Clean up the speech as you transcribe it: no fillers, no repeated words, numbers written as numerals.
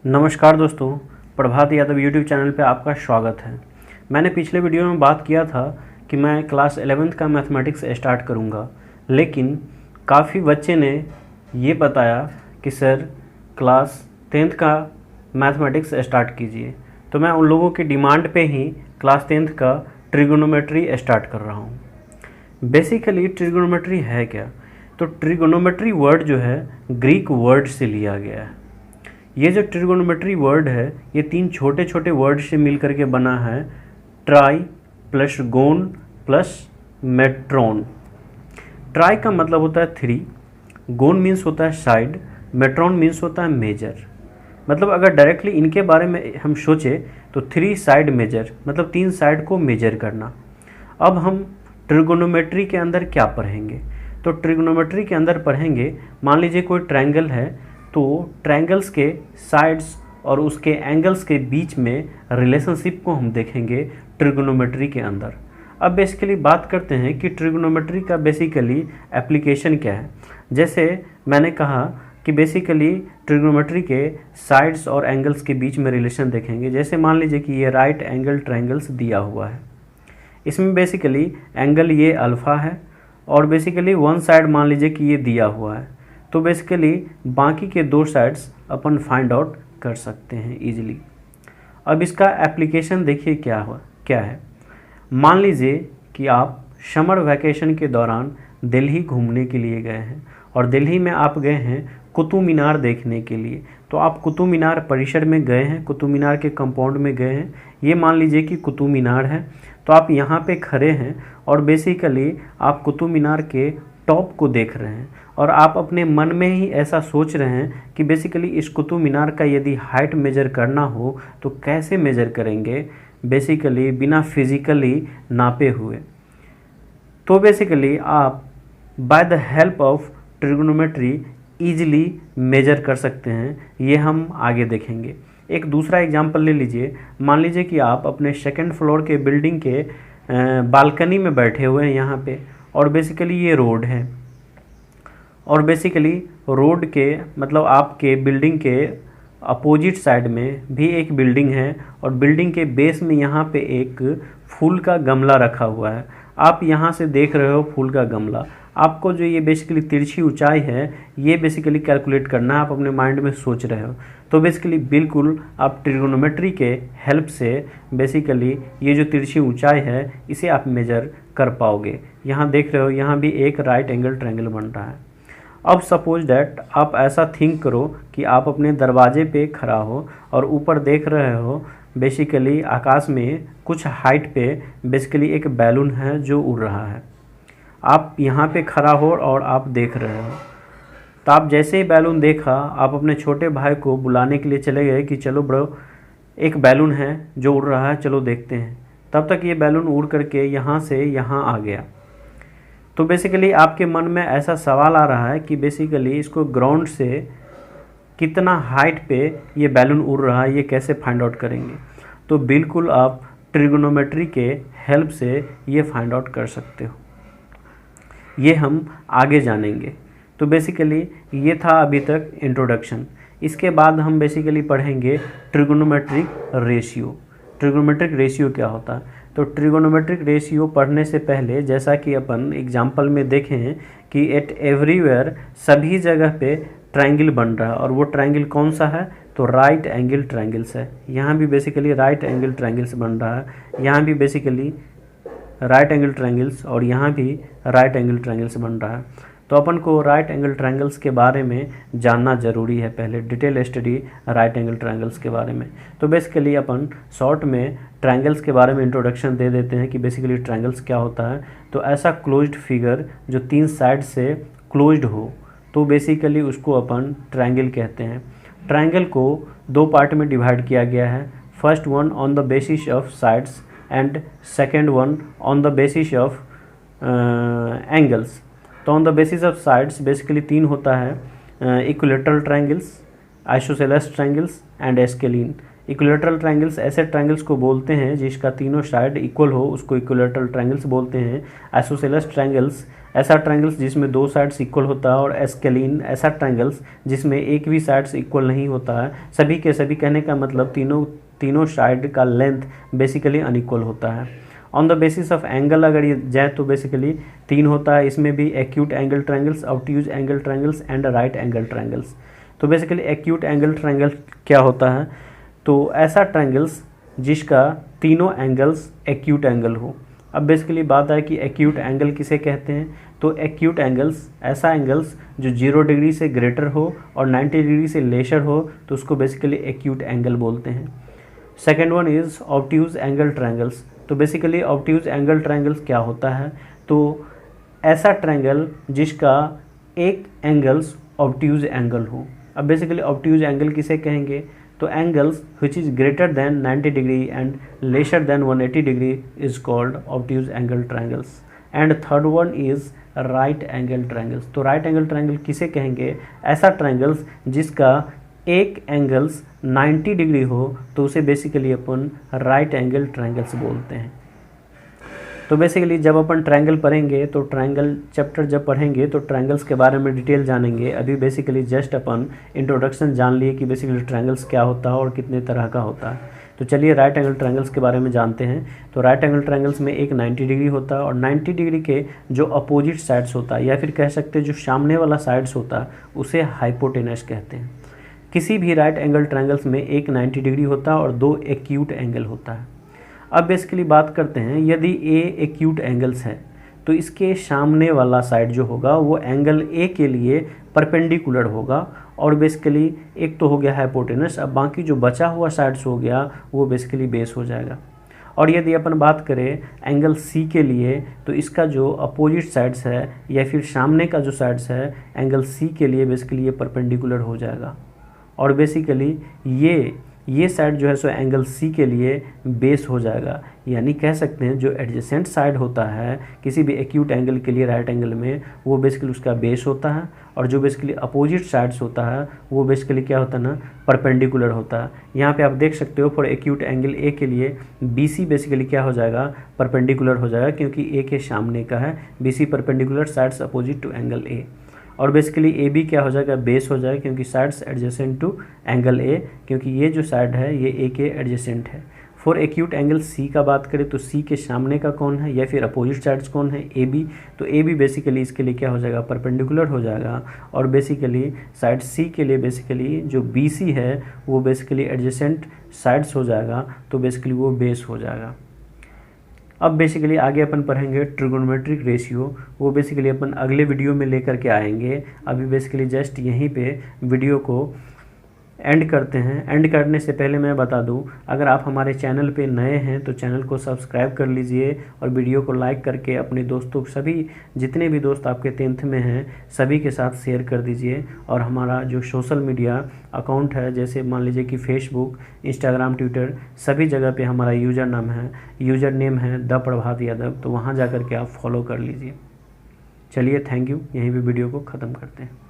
नमस्कार दोस्तों, प्रभात Yadav YouTube channel पे आपका स्वागत है। मैंने पिछले वीडियो में बात किया था कि मैं क्लास 11th का मैथमेटिक्स स्टार्ट करूंगा, लेकिन काफ़ी बच्चे ने ये बताया कि सर क्लास 10th का मैथमेटिक्स स्टार्ट कीजिए। तो मैं उन लोगों की डिमांड पे ही क्लास 10th का ट्रिगोनोमेट्री स्टार्ट कर रहा हूँ। बेसिकली ट्रिगोनोमेट्री है क्या? तो ट्रिगोनोमेट्री वर्ड जो है ग्रीक वर्ड से लिया गया है। ये जो ट्रिगोनोमेट्री वर्ड है ये 3 छोटे छोटे वर्ड से मिल करके बना है, ट्राई प्लस गोन प्लस मेट्रॉन। ट्राई का मतलब होता है 3, गोन मीन्स होता है साइड, मेट्रॉन मीन्स होता है मेजर। मतलब अगर डायरेक्टली इनके बारे में हम सोचे तो 3 साइड मेजर, मतलब 3 साइड को मेजर करना। अब हम ट्रिगोनोमेट्री के अंदर क्या पढ़ेंगे? तो ट्रिगोनोमेट्री के अंदर पढ़ेंगे, मान लीजिए कोई ट्रायंगल है, तो ट्रायंगल्स के साइड्स और उसके एंगल्स के बीच में रिलेशनशिप को हम देखेंगे ट्रिगोनोमेट्री के अंदर। अब बेसिकली बात करते हैं कि ट्रिगोनोमेट्री का बेसिकली एप्लीकेशन क्या है। जैसे मैंने कहा कि बेसिकली ट्रिगोनोमेट्री के साइड्स और एंगल्स के बीच में रिलेशन देखेंगे। जैसे मान लीजिए कि ये राइट एंगल ट्रायंगल्स दिया हुआ है, इसमें बेसिकली एंगल ये अल्फ़ा है और बेसिकली वन साइड मान लीजिए कि ये दिया हुआ है, तो बेसिकली बाकी के 2 साइड्स अपन फाइंड आउट कर सकते हैं इजीली। अब इसका एप्लीकेशन देखिए क्या है। मान लीजिए कि आप समर वैकेशन के दौरान दिल्ली घूमने के लिए गए हैं और दिल्ली में आप गए हैं कुतुब मीनार देखने के लिए। तो आप कुतुब मीनार परिसर में गए हैं, कुतुब मीनार के कंपाउंड में गए हैं। ये मान लीजिए कि कुतुब मीनार है, तो आप यहाँ पे खड़े हैं और बेसिकली आप कुतुब मीनार के टॉप को देख रहे हैं और आप अपने मन में ही ऐसा सोच रहे हैं कि बेसिकली इस कुतुब मीनार का यदि हाइट मेजर करना हो तो कैसे मेजर करेंगे, बेसिकली बिना फिजिकली नापे हुए। तो बेसिकली आप by the help of trigonometry easily measure कर सकते हैं। ये हम आगे देखेंगे। एक दूसरा एग्जांपल ले लीजिए। मान लीजिए कि आप अपने 2nd फ्लोर के बिल्डिंग के बालकनी में बैठे हुए हैं यहाँ पे, और बेसिकली ये रोड है और बेसिकली रोड के मतलब आपके बिल्डिंग के अपोजिट साइड में भी एक बिल्डिंग है और बिल्डिंग के बेस में यहाँ पे एक फूल का गमला रखा हुआ है। आप यहाँ से देख रहे हो फूल का गमला। आपको जो ये बेसिकली तिरछी ऊंचाई है ये बेसिकली कैलकुलेट करना है, आप अपने माइंड में सोच रहे हो। तो बेसिकली बिल्कुल आप ट्रिगोनोमेट्री के हेल्प से बेसिकली ये जो तिरछी ऊंचाई है इसे आप मेजर कर पाओगे। यहाँ देख रहे हो, यहाँ भी एक राइट एंगल ट्रायंगल बन रहा है। अब सपोज दैट आप ऐसा थिंक करो कि आप अपने दरवाजे पे खड़ा हो और ऊपर देख रहे हो बेसिकली आकाश में कुछ हाइट पे बेसिकली एक बैलून है जो उड़ रहा है। आप यहाँ पे खड़ा हो और आप देख रहे हो। तो आप जैसे ही बैलून देखा, आप अपने छोटे भाई को बुलाने के लिए चले गए कि चलो ब्रो, एक बैलून है जो उड़ रहा है, चलो देखते हैं। तब तक ये बैलून उड़ करके यहाँ से यहाँ आ गया। तो बेसिकली आपके मन में ऐसा सवाल आ रहा है कि बेसिकली इसको ग्राउंड से कितना हाइट पे ये बैलून उड़ रहा है, ये कैसे फाइंड आउट करेंगे? तो बिल्कुल आप ट्रिगोनोमेट्री के हेल्प से ये फाइंड आउट कर सकते हो। ये हम आगे जानेंगे। तो बेसिकली ये था अभी तक इंट्रोडक्शन। इसके बाद हम बेसिकली पढ़ेंगे ट्रिगोनोमेट्रिक रेशियो। ट्रिगोनोमेट्रिक रेशियो क्या होता है? तो ट्रिगोनोमेट्रिक रेशियो पढ़ने से पहले जैसा कि अपन एग्जांपल में देखे हैं कि एट एवरीवेयर सभी जगह पे ट्रायंगल बन रहा है, और वो ट्रायंगल कौन सा है? तो राइट एंगल ट्रायंगल्स है। यहाँ भी बेसिकली राइट एंगल ट्रायंगल्स बन रहा है, यहाँ भी बेसिकली राइट एंगल ट्रायंगल्स और यहाँ भी राइट एंगल ट्रायंगल्स बन रहा है। तो अपन को राइट एंगल ट्रायंगल्स के बारे में जानना ज़रूरी है, पहले detail study right angle triangles के बारे में। तो बेसिकली अपन शॉर्ट में ट्रायंगल्स के बारे में इंट्रोडक्शन दे देते हैं कि बेसिकली ट्रायंगल्स क्या होता है। तो ऐसा क्लोज्ड फिगर जो 3 साइड से क्लोज्ड हो तो बेसिकली उसको अपन ट्रायंगल कहते हैं। ट्रायंगल को 2 पार्ट में डिवाइड किया गया है। First one on the basis of sides and second one on the basis of angles. तो on the basis of sides basically 3 होता है, equilateral triangles, isosceles triangles and scalene. Equilateral triangles ऐसे triangles को बोलते हैं जिसका तीनों साइड इक्वल हो, उसको इक्विलैटरल ट्रायंगल्स बोलते हैं। आइसोसेलेस ट्रायंगल्स ऐसा ट्रायंगल्स जिसमें दो साइड्स इक्वल होता है, और एस्केलीन ऐसा ट्रायंगल्स जिसमें एक भी साइड्स इक्वल नहीं होता है। सभी के सभी कहने का मतलब तीनों साइड का लेंथ बेसिकली अनइक्वल होता है। On the basis of angle अगर ये जाए तो बेसिकली 3 होता है, इसमें भी acute angle triangles, obtuse angle triangles and right angle triangles. तो बेसिकली एक्यूट एंगल ट्रायंगल क्या होता है, तो ऐसा ट्रायंगल्स जिसका तीनों एंगल्स एक्यूट एंगल हो। अब बेसिकली बात है कि एक्यूट एंगल किसे कहते हैं, तो एक्यूट एंगल्स ऐसा एंगल्स जो 0 डिग्री से ग्रेटर हो और 90 डिग्री से लेसर हो, तो उसको बेसिकली एक्यूट एंगल बोलते हैं। Second one is obtuse angle triangles. तो बेसिकली ऑब्ट्यूज एंगल ट्रायंगल्स क्या होता है, तो ऐसा ट्रायंगल जिसका एक एंगल्स ऑब्ट्यूज एंगल हो। अब बेसिकली ऑब्ट्यूज एंगल किसे कहेंगे, तो angles which is greater than 90 degree and lesser than 180 degree is called obtuse angle triangles. And third one is right angle triangles. तो राइट एंगल ट्रायंगल किसे कहेंगे, ऐसा triangles जिसका एक एंगल्स 90 डिग्री हो, तो उसे बेसिकली अपन राइट एंगल ट्रायंगल्स बोलते हैं। तो बेसिकली जब अपन ट्रायंगल पढ़ेंगे, तो ट्रायंगल चैप्टर जब पढ़ेंगे तो ट्रायंगल्स के बारे में डिटेल जानेंगे। अभी बेसिकली जस्ट अपन इंट्रोडक्शन जान लिए कि बेसिकली ट्रायंगल्स क्या होता है और कितने तरह का होता है। तो चलिए राइट एंगल ट्रायंगल्स के बारे में जानते हैं। तो राइट एंगल ट्रायंगल्स में एक 90 डिग्री होता है, और 90 डिग्री के जो अपोजिट साइड्स होता है, या फिर कह सकते हैं जो सामने वाला साइड्स होता है, उसे हाइपोटेनस कहते हैं। किसी भी राइट एंगल ट्रायंगल्स में एक 90 डिग्री होता है और 2 एक्यूट एंगल होता है। अब बेसिकली बात करते हैं, यदि ए एक्यूट एंगल्स है तो इसके सामने वाला साइड जो होगा वो एंगल ए के लिए परपेंडिकुलर होगा, और बेसिकली एक तो हो गया हाइपोटेनस। अब बाकी जो बचा हुआ साइड्स हो गया वो बेसिकली बेस हो जाएगा। और यदि अपन बात करें एंगल सी के लिए, तो इसका जो अपोजिट साइड्स है या फिर सामने का जो साइड्स है एंगल सी के लिए बेसिकली ये परपेंडिकुलर हो जाएगा, और बेसिकली ये साइड जो है सो एंगल सी के लिए बेस हो जाएगा। यानी कह सकते हैं जो एडजेसेंट साइड होता है किसी भी एक्यूट एंगल के लिए राइट एंगल में, वो बेसिकली उसका बेस होता है, और जो बेसिकली अपोजिट साइड्स होता है वो बेसिकली क्या होता है ना, परपेंडिकुलर होता है। यहाँ पे आप देख सकते हो फॉर एक्यूट एंगल ए के लिए बी सी बेसिकली क्या हो जाएगा, परपेंडिकुलर हो जाएगा, क्योंकि ए के सामने का है। B C perpendicular sides opposite to angle A. और बेसिकली ए बी क्या हो जाएगा, बेस हो जाएगा, क्योंकि sides adjacent to angle A, क्योंकि ये जो साइड है ये ए के एडजेसेंट है। फॉर एक्यूट एंगल सी का बात करें तो सी के सामने का कौन है या फिर अपोजिट साइड्स कौन है, ए बी। तो ए बी बेसिकली इसके लिए क्या हो जाएगा, परपेंडिकुलर हो जाएगा, और बेसिकली साइड सी के लिए बेसिकली जो बी सी है वो बेसिकली एडजेसेंट साइड्स हो जाएगा, तो बेसिकली वो बेस हो जाएगा। अब बेसिकली आगे अपन पढ़ेंगे ट्रिगोनोमेट्रिक रेशियो, वो बेसिकली अपन अगले वीडियो में लेकर के आएंगे। अभी बेसिकली जस्ट यहीं पे वीडियो को एंड करते हैं। एंड करने से पहले मैं बता दूं, अगर आप हमारे चैनल पे नए हैं तो चैनल को सब्सक्राइब कर लीजिए, और वीडियो को लाइक करके अपने दोस्तों, सभी जितने भी दोस्त आपके 10th में हैं सभी के साथ शेयर कर दीजिए। और हमारा जो सोशल मीडिया अकाउंट है, जैसे मान लीजिए कि फेसबुक, इंस्टाग्राम, ट्विटर, सभी जगह पे हमारा यूज़र नेम है द प्रभात यादव, तो वहाँ जा कर के आप फॉलो कर लीजिए। चलिए थैंक यू, यहीं पे वीडियो को ख़त्म करते हैं।